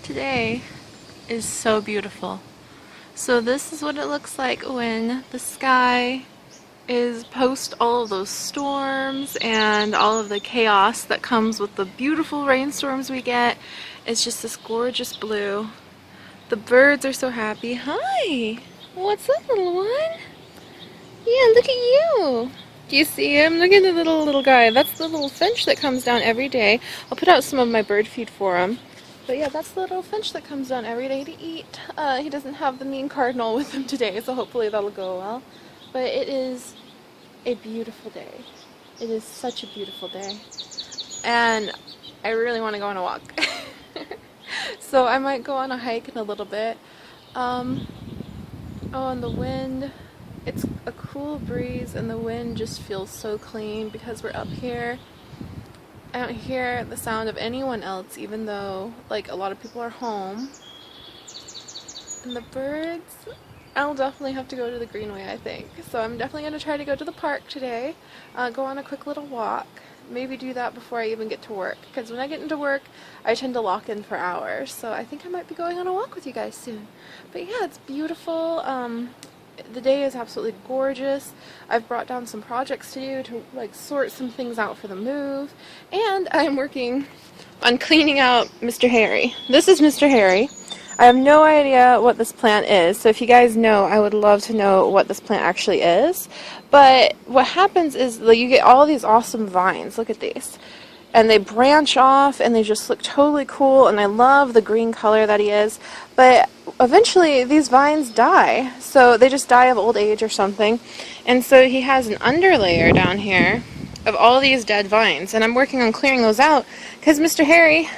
today is so beautiful. So this is what it looks like when the sky is post all of those storms and all of the chaos that comes with the beautiful rainstorms we get. It's just this gorgeous blue. The birds are so happy. Hi! What's up, little one? Yeah, look at you! Do you see him? Look at the little guy. That's the little finch that comes down every day. I'll put out some of my bird feed for him. But yeah, that's the little finch that comes down every day to eat. He doesn't have the mean cardinal with him today, so hopefully that'll go well. But it is a beautiful day. It is such a beautiful day. And I really want to go on a walk. So I might go on a hike in a little bit. Oh, and the wind. It's a cool breeze and the wind just feels so clean because we're up here. I don't hear the sound of anyone else, even though like a lot of people are home. And the birds, I'll definitely have to go to the greenway, I think. So I'm definitely going to try to go to the park today, go on a quick little walk, maybe do that before I even get to work. Because when I get into work, I tend to lock in for hours. So I think I might be going on a walk with you guys soon. But yeah, it's beautiful. The day is absolutely gorgeous. I've brought down some projects to do to like sort some things out for the move, and I'm working on cleaning out Mr. Harry. This is Mr. Harry. I have no idea what this plant is, so if you guys know, I would love to know what this plant actually is. But what happens is like, you get all these awesome vines. Look at these. And they branch off and they just look totally cool, and I love the green color that he is. But eventually these vines die, so they just die of old age or something. And so he has an underlayer down here of all these dead vines, and I'm working on clearing those out because Mr. Harry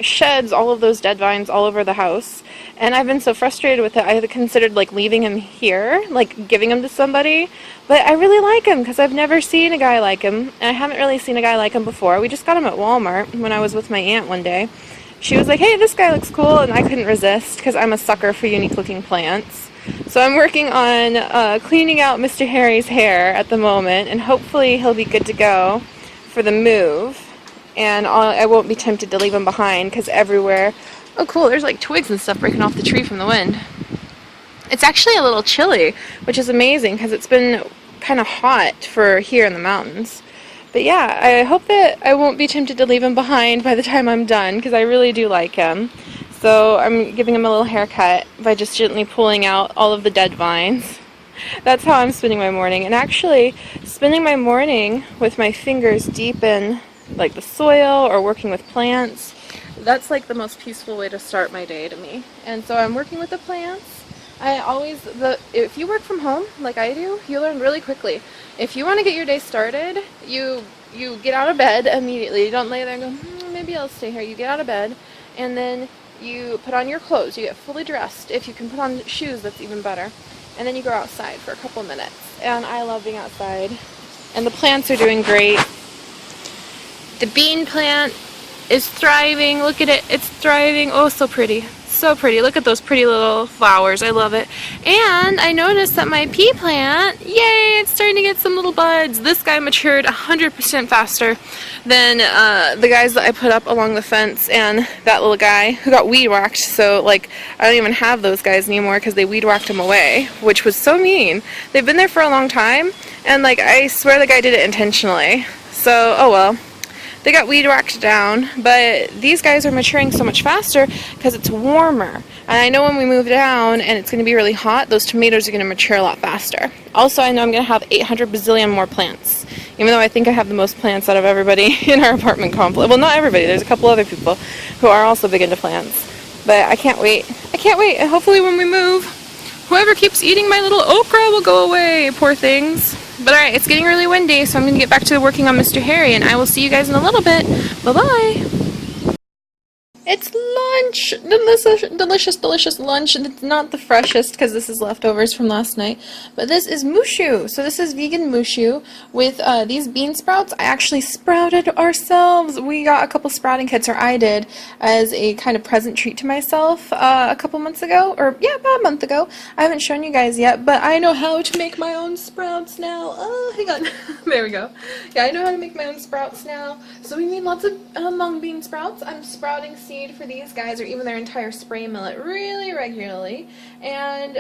sheds all of those dead vines all over the house, and I've been so frustrated with it. I had considered like leaving him here, like giving him to somebody, but I really like him because I've never seen a guy like him, and I haven't really seen a guy like him before. We just got him at Walmart when I was with my aunt one day. She was like, hey, this guy looks cool, and I couldn't resist because I'm a sucker for unique looking plants. So I'm working on cleaning out Mr. Harry's hair at the moment, and hopefully he'll be good to go for the move. And I won't be tempted to leave him behind because everywhere... Oh cool, there's like twigs and stuff breaking off the tree from the wind. It's actually a little chilly, which is amazing because it's been kind of hot for here in the mountains. But yeah, I hope that I won't be tempted to leave him behind by the time I'm done because I really do like him. So I'm giving him a little haircut by just gently pulling out all of the dead vines. That's how I'm spending my morning. And actually, spending my morning with my fingers deep in like the soil or working with plants, that's like the most peaceful way to start my day to me. And so I'm working with the plants. If you work from home like I do, you learn really quickly. If you want to get your day started, you get out of bed immediately. You don't lay there and go, maybe I'll stay here. You get out of bed and then you put on your clothes. You get fully dressed. If you can put on shoes, that's even better. And then you go outside for a couple minutes. And I love being outside. And the plants are doing great. The bean plant is thriving. Look at it. It's thriving. Oh, so pretty. So pretty. Look at those pretty little flowers. I love it. And I noticed that my pea plant, yay, it's starting to get some little buds. This guy matured 100% faster than the guys that I put up along the fence, and that little guy who got weed whacked. So like I don't even have those guys anymore because they weed whacked him away, which was so mean. They've been there for a long time, and like I swear the guy did it intentionally. So oh well. They got weed whacked down, but these guys are maturing so much faster because it's warmer. And I know when we move down and it's going to be really hot, those tomatoes are going to mature a lot faster. Also, I know I'm going to have 800 bazillion more plants, even though I think I have the most plants out of everybody in our apartment complex. Well, not everybody. There's a couple other people who are also big into plants. But I can't wait. I can't wait. And hopefully when we move, whoever keeps eating my little okra will go away. Poor things. But alright, it's getting really windy, so I'm going to get back to working on Mr. Harry, and I will see you guys in a little bit. Bye-bye! It's lunch! Delicious, delicious lunch. And it's not the freshest because this is leftovers from last night. But this is mushu. So this is vegan mushu with these bean sprouts. I actually sprouted ourselves. We got a couple sprouting kits, or I did, as a kind of present treat to myself a couple months ago. Or, yeah, about a month ago. I haven't shown you guys yet, but I know how to make my own sprouts now. Oh, hang on. There we go. Yeah, I know how to make my own sprouts now. So we need lots of mung bean sprouts. I'm sprouting seeds seed for these guys or even their entire spray millet really regularly. And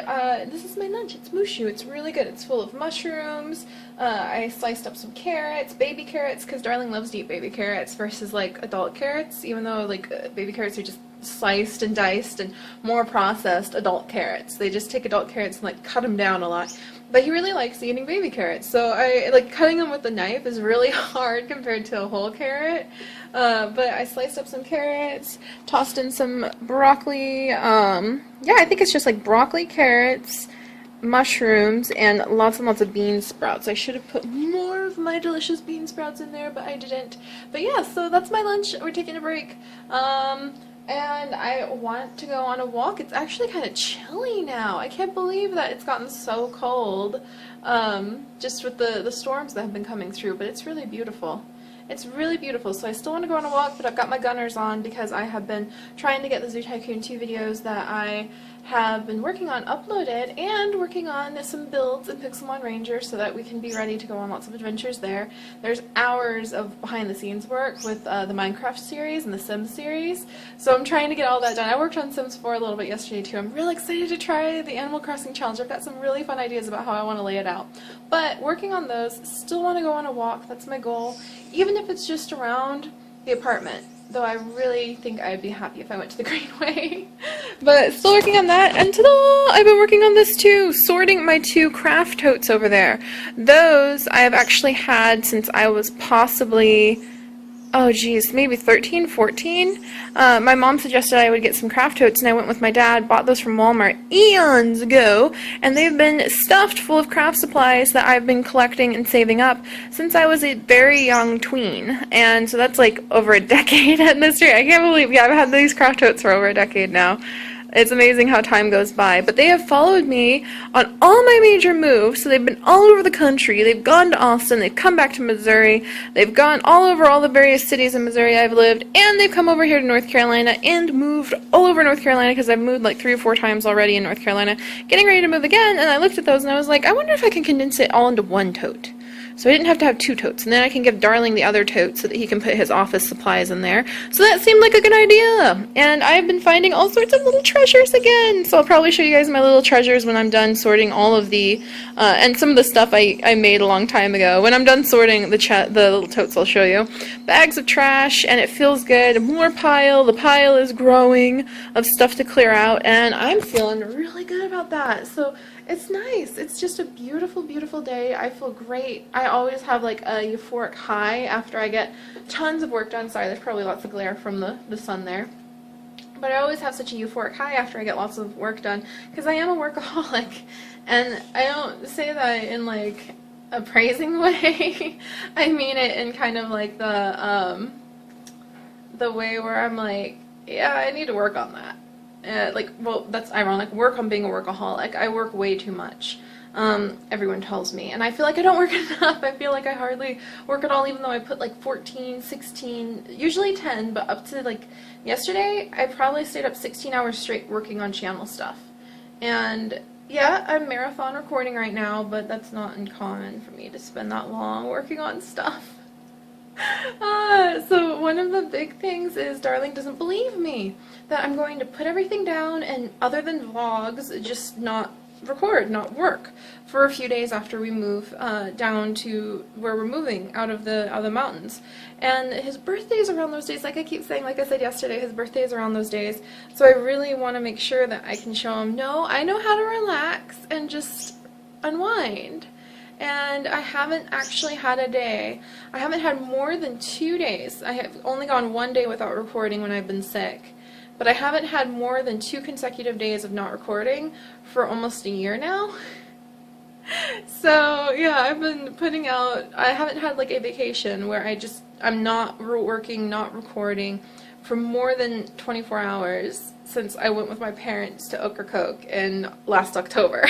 this is my lunch. It's mushu. It's really good. It's full of mushrooms. I sliced up some carrots, baby carrots, because Darling loves to eat baby carrots versus like adult carrots, even though like baby carrots are just sliced and diced and more processed adult carrots. They just take adult carrots and like cut them down a lot. But he really likes eating baby carrots, so I like cutting them with a knife is really hard compared to a whole carrot. But I sliced up some carrots, tossed in some broccoli. Yeah, I think it's just like broccoli, carrots, mushrooms, and lots of bean sprouts. I should have put more of my delicious bean sprouts in there, but I didn't. But yeah, so that's my lunch. We're taking a break. And I want to go on a walk. It's actually kind of chilly now. I can't believe that it's gotten so cold, just with the storms that have been coming through, but it's really beautiful. It's really beautiful. So I still want to go on a walk, but I've got my gunners on because I have been trying to get the Zoo Tycoon 2 videos that I have been working on uploaded, and working on some builds in Pixelmon Ranger so that we can be ready to go on lots of adventures there. There's hours of behind the scenes work with the Minecraft series and the Sims series, so I'm trying to get all that done. I worked on Sims 4 a little bit yesterday too. I'm really excited to try the Animal Crossing challenge. I've got some really fun ideas about how I want to lay it out. But working on those, still want to go on a walk. That's my goal, even if it's just around the apartment. Though I really think I'd be happy if I went to the Greenway. But still working on that, and ta-da! I've been working on this too, sorting my 2 craft totes over there. Those I have actually had since I was possibly, oh geez, maybe 13, 14. My mom suggested I would get some craft totes, and I went with my dad, bought those from Walmart eons ago, and they've been stuffed full of craft supplies that I've been collecting and saving up since I was a very young tween. And so that's like over a decade at this rate. I can't believe, yeah, I've had these craft totes for over a decade now. It's amazing how time goes by, but they have followed me on all my major moves, so they've been all over the country. They've gone to Austin, they've come back to Missouri, they've gone all over all the various cities in Missouri I've lived, and they've come over here to North Carolina and moved all over North Carolina, because I've moved like 3 or 4 times already in North Carolina, getting ready to move again, and I looked at those and I was like, I wonder if I can condense it all into one tote. So I didn't have to have 2 totes, and then I can give Darling the other tote so that he can put his office supplies in there. So that seemed like a good idea, and I've been finding all sorts of little treasures again. So I'll probably show you guys my little treasures when I'm done sorting all of the, and some of the stuff I made a long time ago. When I'm done sorting the little totes, I'll show you. Bags of trash, and it feels good. More pile. The pile is growing of stuff to clear out, and I'm feeling really good about that. So it's nice. It's just a beautiful, beautiful day. I feel great. I always have like a euphoric high after I get tons of work done. Sorry, there's probably lots of glare from the sun there. But I always have such a euphoric high after I get lots of work done, because I am a workaholic. And I don't say that in like a praising way. I mean it in kind of like the way where I'm like, yeah, I need to work on that. Well, that's ironic. Work on being a workaholic. I work way too much. Everyone tells me. And I feel like I don't work enough. I feel like I hardly work at all, even though I put like 14, 16, usually 10, but up to like yesterday, I probably stayed up 16 hours straight working on channel stuff. And yeah, I'm marathon recording right now, but that's not uncommon for me to spend that long working on stuff. So one of the big things is Darling doesn't believe me that I'm going to put everything down and, other than vlogs, just not record, not work for a few days after we move down to where we're moving out of the mountains. And his birthday's around those days, like I keep saying, like I said yesterday, his birthday's around those days. So I really want to make sure that I can show him, no, I know how to relax and just unwind. And I haven't actually had a day. I haven't had more than 2 days. I have only gone 1 day without recording when I've been sick. But I haven't had more than 2 consecutive days of not recording for almost a year now. So yeah, I've been putting out, I haven't had like a vacation where I'm not working, not recording for more than 24 hours since I went with my parents to Ocracoke in last October.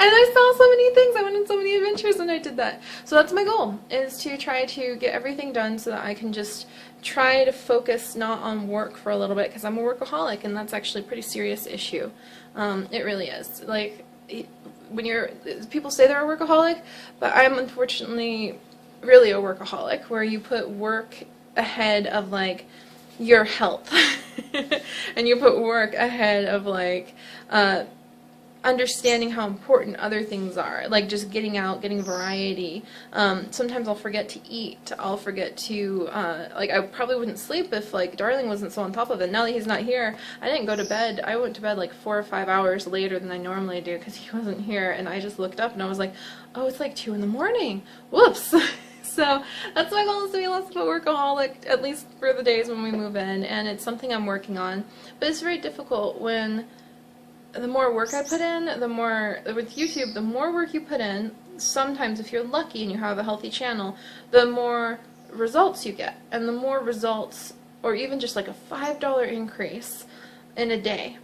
And I saw so many things. I went on so many adventures when I did that. So that's my goal, is to try to get everything done so that I can just try to focus not on work for a little bit, because I'm a workaholic, and that's actually a pretty serious issue. It really is. Like, when people say they're a workaholic, but I'm unfortunately really a workaholic, where you put work ahead of like your health and you put work ahead of like understanding how important other things are, like just getting out, getting variety. Sometimes I'll forget to eat. I'll forget to, like, I probably wouldn't sleep if, like, Darling wasn't so on top of it. Now that he's not here, I didn't go to bed. I went to bed, like, 4 or 5 hours later than I normally do because he wasn't here, and I just looked up and I was like, oh, it's like 2 in the morning. Whoops. So that's my goal, is to be less of a workaholic, at least for the days when we move in, and it's something I'm working on. But it's very difficult when the more work I put in, the more, with YouTube, the more work you put in, sometimes if you're lucky and you have a healthy channel, the more results you get. And the more results, or even just like a $5 increase in a day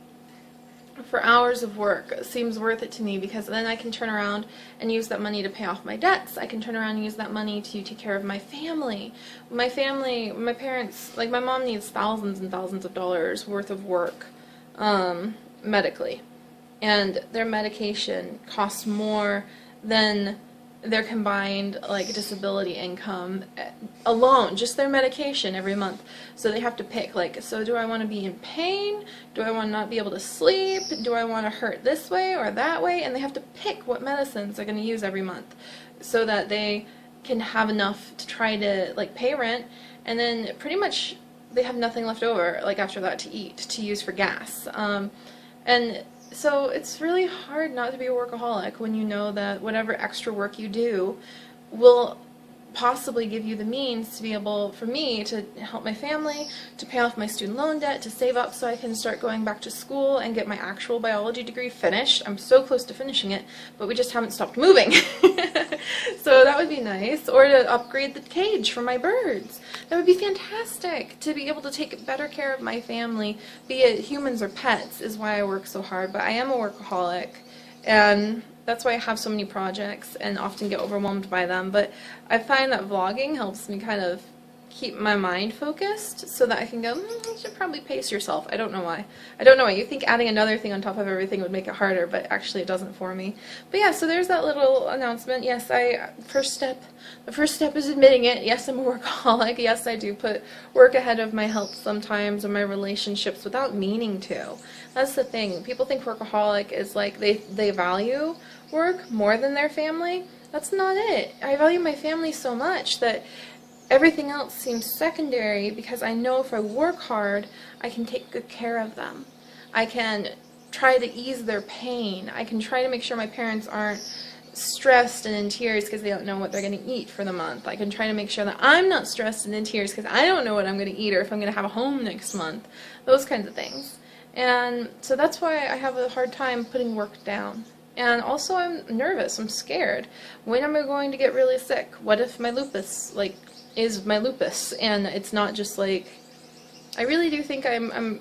for hours of work, seems worth it to me, because then I can turn around and use that money to pay off my debts. I can turn around and use that money to take care of my family. My parents, like my mom needs thousands and thousands of dollars worth of work medically, and their medication costs more than their combined like disability income alone, just their medication every month. So they have to pick, like, so do I want to be in pain? Do I want to not be able to sleep? Do I want to hurt this way or that way? And they have to pick what medicines they're going to use every month so that they can have enough to try to like pay rent, and then pretty much they have nothing left over like after that to eat, to use for gas. And so it's really hard not to be a workaholic when you know that whatever extra work you do will possibly give you the means to be able, for me, to help my family, to pay off my student loan debt, to save up so I can start going back to school and get my actual biology degree finished. I'm so close to finishing it, but we just haven't stopped moving. So that would be nice. Or to upgrade the cage for my birds. That would be fantastic, to be able to take better care of my family, be it humans or pets, is why I work so hard. But I am a workaholic, and that's why I have so many projects and often get overwhelmed by them. But I find that vlogging helps me kind of keep my mind focused so that I can go, you should probably pace yourself. I don't know why. I don't know why. You think adding another thing on top of everything would make it harder, but actually it doesn't for me. But yeah, so there's that little announcement. Yes, the first step is admitting it. Yes, I'm a workaholic. Yes, I do put work ahead of my health sometimes, or my relationships, without meaning to. That's the thing. People think workaholic is like they value work more than their family. That's not it. I value my family so much that everything else seems secondary, because I know if I work hard, I can take good care of them. I can try to ease their pain. I can try to make sure my parents aren't stressed and in tears because they don't know what they're going to eat for the month. I can try to make sure that I'm not stressed and in tears because I don't know what I'm going to eat or if I'm going to have a home next month. Those kinds of things. And so that's why I have a hard time putting work down. And also I'm nervous. I'm scared. When am I going to get really sick? What if my lupus, like, is my lupus, and it's not just like, I really do think I'm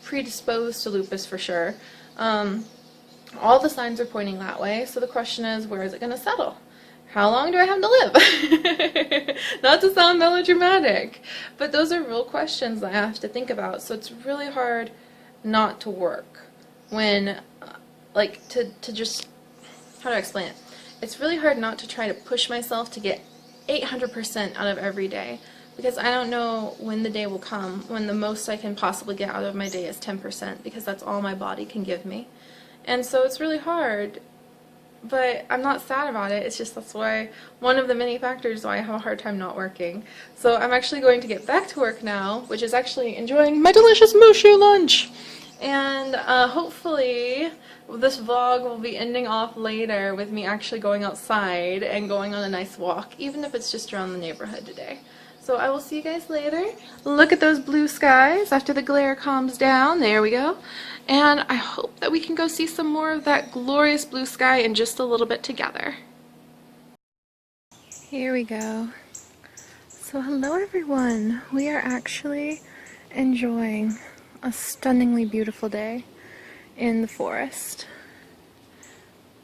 predisposed to lupus for sure. All the signs are pointing that way, so the question is, where is it going to settle? How long do I have to live? Not to sound melodramatic, but those are real questions that I have to think about. So it's really hard not to work when, like, to just, how do I explain it? It's really hard not to try to push myself to get 800% out of every day, because I don't know when the day will come when the most I can possibly get out of my day is 10%, because that's all my body can give me. And so it's really hard, but I'm not sad about it. It's just that's why, one of the many factors why I have a hard time not working. So I'm actually going to get back to work now, which is actually enjoying my delicious mushu lunch. And hopefully this vlog will be ending off later with me actually going outside and going on a nice walk, even if it's just around the neighborhood today. So I will see you guys later. Look at those blue skies after the glare calms down. There we go. And I hope that we can go see some more of that glorious blue sky in just a little bit together. Here we go. So hello everyone. We are actually enjoying a stunningly beautiful day in the forest.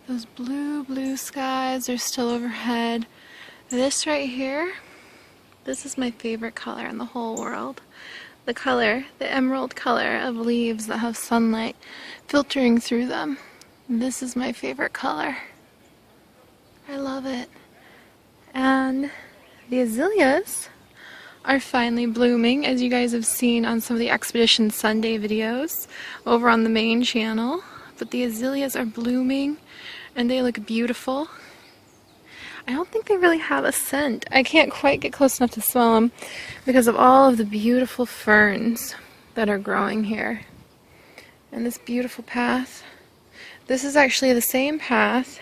Those blue skies are still overhead. This right here, this is my favorite color in the whole world. The color, the emerald color of leaves that have sunlight filtering through them. This is my favorite color. I love it. And the azaleas are finally blooming, as you guys have seen on some of the Expedition Sunday videos over on the main channel. But the azaleas are blooming and they look beautiful. I don't think they really have a scent. I can't quite get close enough to smell them because of all of the beautiful ferns that are growing here. And this beautiful path. This is actually the same path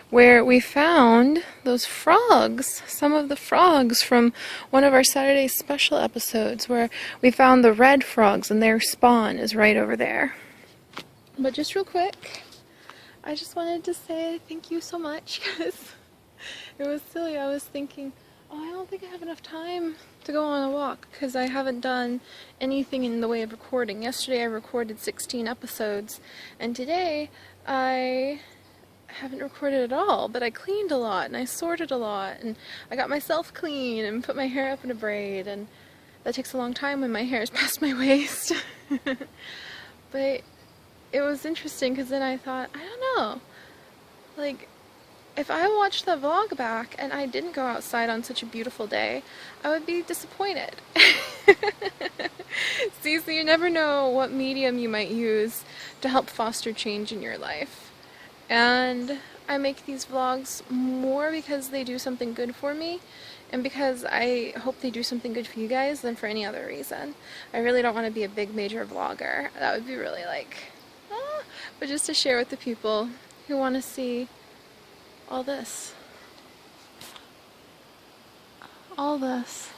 where we found those frogs, some of the frogs from one of our Saturday special episodes where we found the red frogs and their spawn is right over there. But just real quick, I just wanted to say thank you so much because it was silly. I was thinking, oh, I don't think I have enough time to go on a walk because I haven't done anything in the way of recording. Yesterday I recorded 16 episodes and today I haven't recorded at all, but I cleaned a lot and I sorted a lot and I got myself clean and put my hair up in a braid, and that takes a long time when my hair is past my waist. But it was interesting because then I thought, I don't know, like, if I watched the vlog back and I didn't go outside on such a beautiful day, I would be disappointed. See, so you never know what medium you might use to help foster change in your life. And I make these vlogs more because they do something good for me and because I hope they do something good for you guys than for any other reason. I really don't want to be a big major vlogger. That would be really like, but just to share with the people who want to see all this. All this.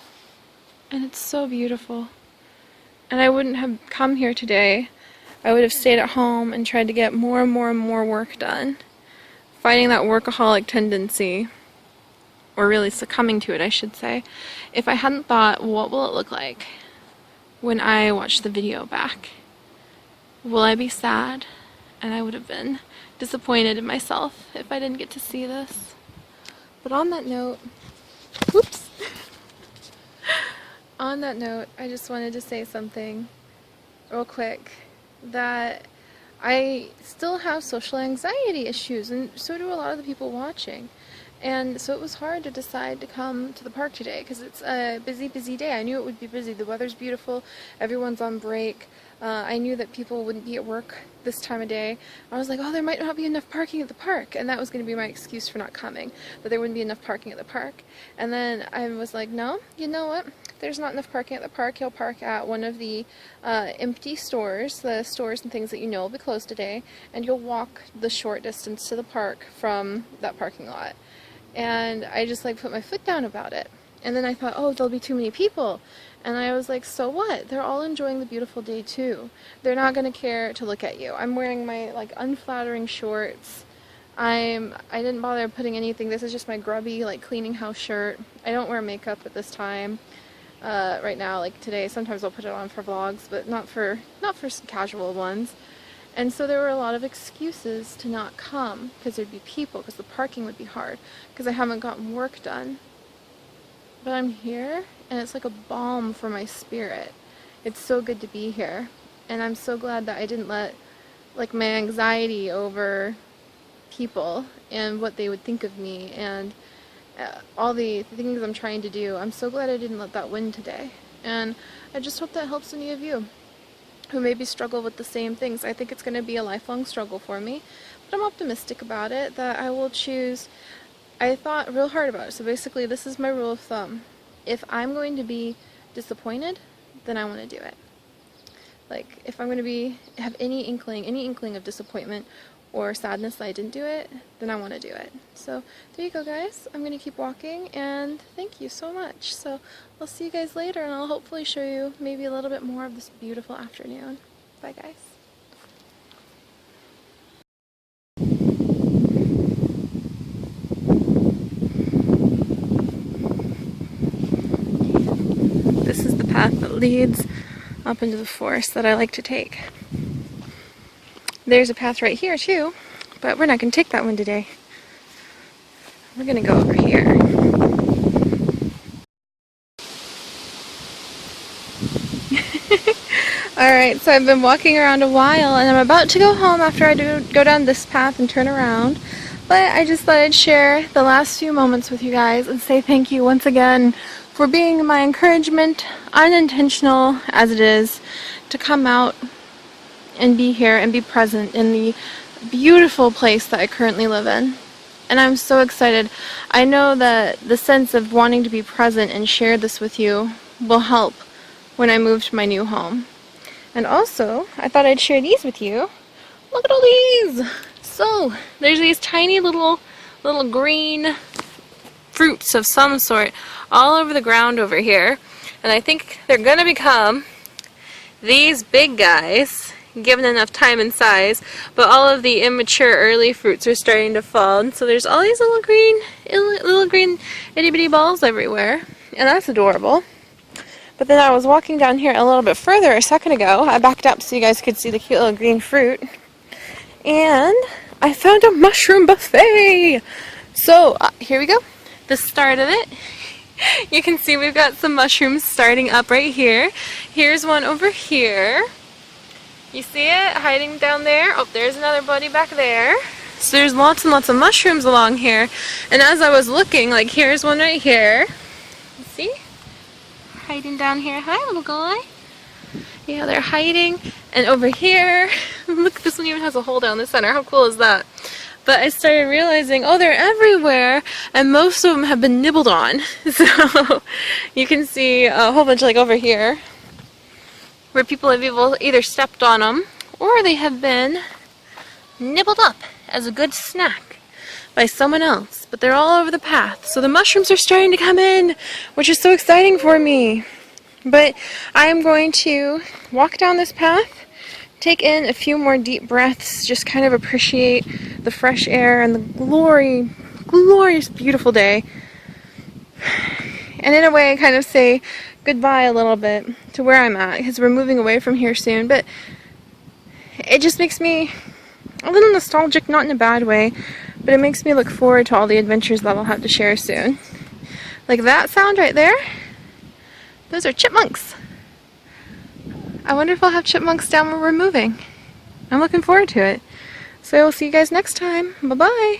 And it's so beautiful. And I wouldn't have come here today. I would have stayed at home and tried to get more and more and more work done. Fighting that workaholic tendency, or really succumbing to it, I should say, if I hadn't thought, what will it look like when I watch the video back? Will I be sad? And I would have been disappointed in myself if I didn't get to see this. But on that note, whoops! On that note, I just wanted to say something real quick, that I still have social anxiety issues, and so do a lot of the people watching. And so it was hard to decide to come to the park today because it's a busy day. I knew it would be busy. The weather's beautiful, everyone's on break. I knew that people wouldn't be at work this time of day. I was like, oh, there might not be enough parking at the park, and that was going to be my excuse for not coming, that there wouldn't be enough parking at the park. And then I was like, no, you know what? There's not enough parking at the park. You'll park at one of the empty stores, the stores and things that you know will be closed today, and you'll walk the short distance to the park from that parking lot. And I just like put my foot down about it. And then I thought, oh, there'll be too many people. And I was like, so what? They're all enjoying the beautiful day too. They're not going to care to look at you. I'm wearing my like unflattering shorts. I didn't bother putting anything. This is just my grubby like cleaning house shirt. I don't wear makeup at this time. Right now, like today, sometimes I'll put it on for vlogs, but not for casual ones. And so there were a lot of excuses to not come because there'd be people, because the parking would be hard, because I haven't gotten work done. But I'm here, and it's like a balm for my spirit. It's so good to be here, and I'm so glad that I didn't let like my anxiety over people and what they would think of me and all the things I'm trying to do. I'm so glad I didn't let that win today, and I just hope that helps any of you who maybe struggle with the same things. I think it's going to be a lifelong struggle for me, but I'm optimistic about it, that I will choose. I thought real hard about it. So basically this is my rule of thumb. If I'm going to be disappointed, then I want to do it. Like if I'm going to have any inkling of disappointment or sadness that I didn't do it, then I want to do it. So there you go, guys. I'm going to keep walking, and thank you so much. So I'll see you guys later, and I'll hopefully show you maybe a little bit more of this beautiful afternoon. Bye, guys. This is the path that leads up into the forest that I like to take. There's a path right here too, but we're not going to take that one today. We're going to go over here. Alright, so I've been walking around a while and I'm about to go home after I go down this path and turn around. But I just thought I'd share the last few moments with you guys and say thank you once again for being my encouragement, unintentional as it is, to come out and be here and be present in the beautiful place that I currently live in. And I'm so excited. I know that the sense of wanting to be present and share this with you will help when I move to my new home. And also, I thought I'd share these with you. Look at all these! So, there's these tiny little green fruits of some sort all over the ground over here. And I think they're gonna become these big guys, given enough time and size, but all of the immature early fruits are starting to fall, and so there's all these little green itty bitty balls everywhere, and that's adorable. But then I was walking down here a little bit further a second ago. I backed up so you guys could see the cute little green fruit, and I found a mushroom buffet. So here we go, the start of it. You can see we've got some mushrooms starting up right here. Here's one over here. You see it hiding down there? Oh, there's another buddy back there. So there's lots and lots of mushrooms along here. And as I was looking, like here's one right here. You see? Hiding down here. Hi, little guy. Yeah, they're hiding. And over here, look, this one even has a hole down the center. How cool is that? But I started realizing, oh, they're everywhere, and most of them have been nibbled on. So you can see a whole bunch like over here, where people have either stepped on them, or they have been nibbled up as a good snack by someone else. But they're all over the path, so the mushrooms are starting to come in, which is so exciting for me. But I am going to walk down this path, take in a few more deep breaths, just kind of appreciate the fresh air and the glorious, beautiful day. And in a way, kind of say goodbye a little bit to where I'm at, because we're moving away from here soon. But it just makes me a little nostalgic, not in a bad way, but it makes me look forward to all the adventures that I'll have to share soon. Like that sound right there, those are chipmunks. I wonder if I'll have chipmunks down where we're moving. I'm looking forward to it. So we'll see you guys next time. Bye-bye.